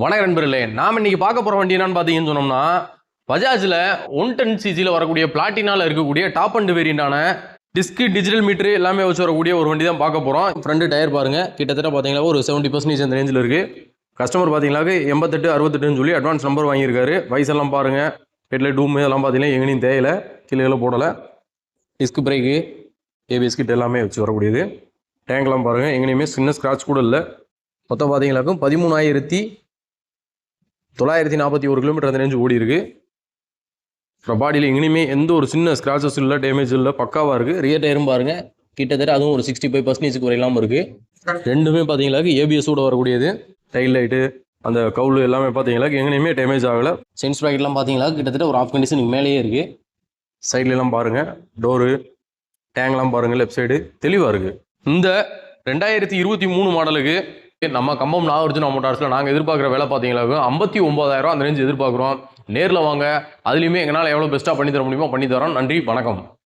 வணக்கம் நண்பர்களே, நாம் இன்னைக்கு பார்க்க போகிற வண்டி என்னன்னு பார்த்தீங்கன்னு சொன்னோம்னா பஜாஜில் 110cc வரக்கூடிய பிளாட்டினால இருக்கக்கூடிய டாப் அண்ட் வேரியண்டான டிஸ்க் டிஜிட்டல் மீட்டர் எல்லாமே வச்சு வரக்கூடிய ஒரு வண்டி தான் பார்க்க போகிறோம். ஃப்ரண்ட் டயர் பாருங்க, கிட்டத்தட்ட பார்த்தீங்கன்னா ஒரு 70% அந்த ரேஞ்சில் இருக்குது. கஸ்டமர் பார்த்தீங்கன்னா 88 68ன்னு சொல்லி அட்வான்ஸ் நம்பர் வாங்கியிருக்காரு. வயசெல்லாம் பாருங்க, ஹெட்லைட் டூம் இதெல்லாம் பார்த்தீங்கன்னா எங்கேயும் தேயலை, கீழே போடலை. டிஸ்க் பிரேக்கு ஏபிஎஸ் கிட்ட எல்லாமே வச்சு வரக்கூடியது. டேங்க்லாம் பாருங்கள், எங்கேயுமே சின்ன ஸ்க்ராட்ச் கூட இல்லை. மொத்தம் பார்த்தீங்கன்னாக்கும் 13,941 கிலோமீட்டர் அந்த ரேஞ்சு ஓடி இருக்கு. அப்புறம் பாடியில் எங்கேயுமே எந்த ஒரு சின்ன ஸ்க்ராச்சஸ் இல்லை, டேமேஜ் இல்லை, பக்காவாக இருக்குது. ரியர் டயரும் பாருங்கள், கிட்டத்தட்ட அதுவும் ஒரு 65% குறையில்லாமல் இருக்குது. ரெண்டுமே பார்த்தீங்களா ஏபிஎஸோட வரக்கூடியது. டைல் லைட்டு அந்த கவுல் எல்லாமே பார்த்தீங்களா எங்கேயுமே டேமேஜ் ஆகலை. சென்ஸ் ப்ராக்கெட்லாம் பார்த்தீங்களா கிட்டத்தட்ட ஒரு ஆஃப் கண்டிஷனுக்கு மேலேயே இருக்குது. சைட்லலாம் பாருங்கள், டோரு டேங்க்லாம் பாருங்கள், லெஃப்ட் சைடு தெளிவாக இருக்குது. இந்த 2023 மாடலுக்கு நம்ம கம்பம் நாகார்ஜுனா மோட்டார்ஸில் நாங்கள் எதிர்பார்க்குற வேலை பார்த்தீங்களா 59,000 அந்த ரேஞ்சு எதிர்பார்க்குறோம். நேரில் வாங்க, அதுலேயுமே எங்களால் எவ்வளோ பெஸ்ட்டாக பண்ணி தர முடியுமோ பண்ணி தரோம். நன்றி, வணக்கம்.